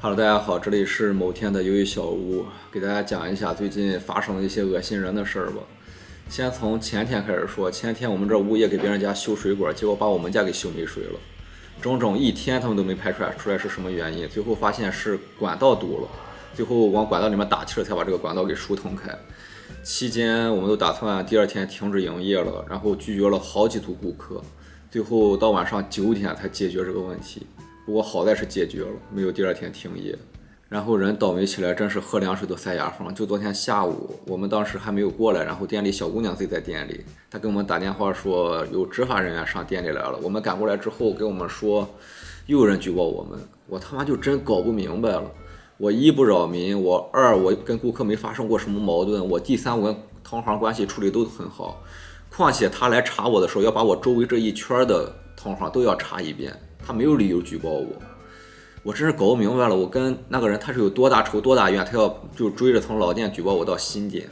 Hello，大家好，这里是某天的鱿鱼小屋，给大家讲一下最近发生的一些恶心人的事儿吧。先从前天开始说，前天我们这物业给别人家修水管，结果把我们家给修没水了，整整一天他们都没排出来是什么原因，最后发现是管道堵了，最后往管道里面打气才把这个管道给疏通开。期间我们都打算第二天停止营业了，然后拒绝了好几组顾客，最后到晚上9点才解决这个问题。不过好在是解决了，没有第二天停业。然后人倒霉起来，真是喝凉水都塞牙缝。就昨天下午，我们当时还没有过来，然后店里小姑娘自己在店里，她给我们打电话说有执法人员上店里来了。我们赶过来之后，给我们说又有人举报我们，我他妈就真搞不明白了。我一不扰民，我二我跟顾客没发生过什么矛盾，我第三我跟同行关系处理都很好。况且他来查我的时候，要把我周围这一圈的同行都要查一遍。他没有理由举报我真是搞不明白了。我跟那个人他是有多大仇多大怨，他要就追着从老店举报我到新店。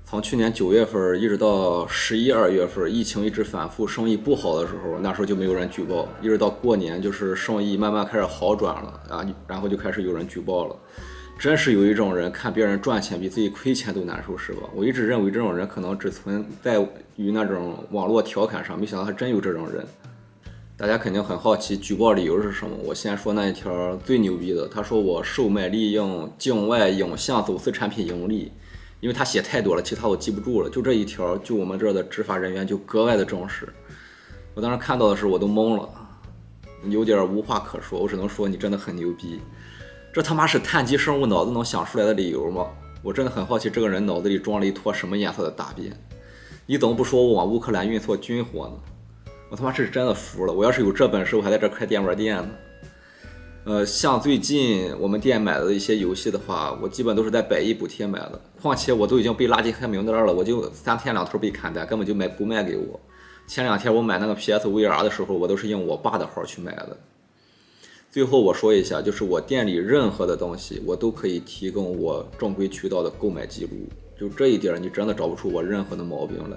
从去年9月份一直到11、2月份，疫情一直反复，生意不好的时候，那时候就没有人举报，一直到过年，就是生意慢慢开始好转了啊，然后就开始有人举报了。真是有一种人看别人赚钱比自己亏钱都难受，是吧？我一直认为这种人可能只存在于那种网络调侃上，没想到还真有这种人。大家肯定很好奇举报理由是什么，我先说那一条最牛逼的。他说我售卖利用境外影像走私产品盈利，因为他写太多了，其他我记不住了，就这一条，就我们这儿的执法人员就格外的重视。我当时看到的时候我都懵了，有点无话可说，我只能说你真的很牛逼。这他妈是碳基生物脑子能想出来的理由吗？我真的很好奇这个人脑子里装了一坨什么颜色的大便。你怎么不说我往乌克兰运送军火呢？我他妈是真的服了，我要是有这本事我还在这开电玩店呢。像最近我们店买的一些游戏的话，我基本都是在100亿补贴买的，况且我都已经被垃圾黑名单了，我就3天2头被砍单，根本就不卖给我。前2天我买那个 PSVR 的时候，我都是用我爸的号去买的。最后我说一下，就是我店里任何的东西我都可以提供我正规渠道的购买记录，就这一点你真的找不出我任何的毛病来。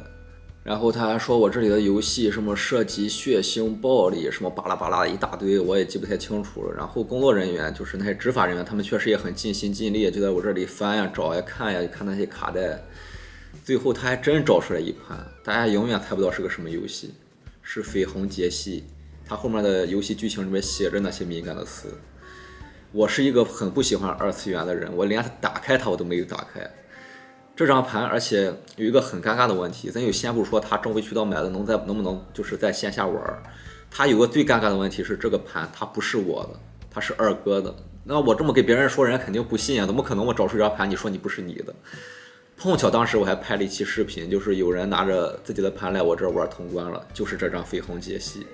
然后他还说我这里的游戏什么涉及血腥暴力什么巴拉巴拉一大堆，我也记不太清楚了。然后工作人员就是那些执法人员，他们确实也很尽心尽力，就在我这里翻呀找呀看呀，看那些卡带。最后他还真找出来一款，大家永远猜不到是个什么游戏，是绯红节系。他后面的游戏剧情里面写着那些敏感的词。我是一个很不喜欢2次元的人，我连打开它我都没有打开。这张盘，而且有一个很尴尬的问题，咱就先不说他正规渠道买的能不能就是在线下玩，他有个最尴尬的问题是这个盘它不是我的，它是二哥的。那我这么给别人说，人家肯定不信啊，怎么可能我找出一张盘你说你不是你的？碰巧当时我还拍了一期视频，就是有人拿着自己的盘来我这玩通关了，就是这张绯红节系。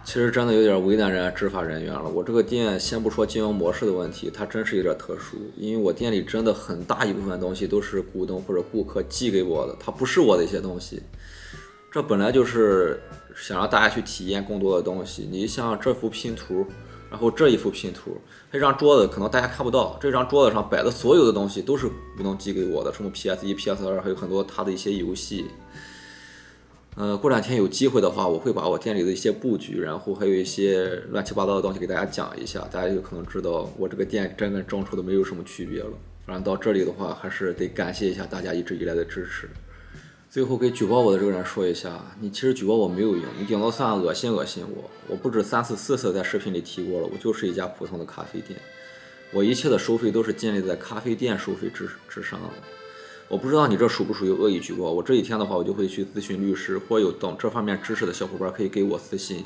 其实真的有点为难人家执法人员了。我这个店先不说经营模式的问题，它真是有点特殊，因为我店里真的很大一部分东西都是股东或者顾客寄给我的，它不是我的一些东西。这本来就是想让大家去体验更多的东西。你像这幅拼图，然后这一幅拼图，这张桌子可能大家看不到，这张桌子上摆的所有的东西都是股东寄给我的，什么 PS1、PS2，还有很多他的一些游戏。过2天有机会的话，我会把我店里的一些布局，然后还有一些乱七八糟的东西给大家讲一下，大家就可能知道我这个店真跟正初的没有什么区别了。反正到这里的话，还是得感谢一下大家一直以来的支持。最后给举报我的这个人说一下，你其实举报我没有用，你顶多算恶心我。我不止3次4次在视频里提过了，我就是一家普通的咖啡店，我一切的收费都是建立在咖啡店收费之上的。我不知道你这属不属于恶意举报，我这几天的话我就会去咨询律师，或有懂这方面知识的小伙伴可以给我私信。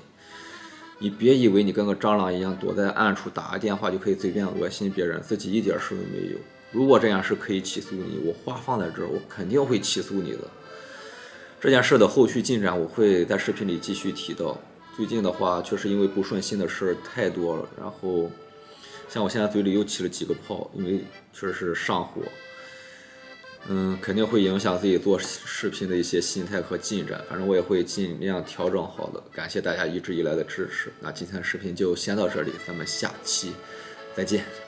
你别以为你跟个蟑螂一样躲在暗处打个电话就可以随便恶心别人，自己一点事都没有。如果这样是可以起诉你，我话放在这儿，我肯定会起诉你的。这件事的后续进展我会在视频里继续提到。最近的话确实因为不顺心的事太多了，然后像我现在嘴里又起了几个泡，因为确实是上火。肯定会影响自己做视频的一些心态和进展，反正我也会尽量调整好的。感谢大家一直以来的支持，那今天的视频就先到这里，咱们下期再见。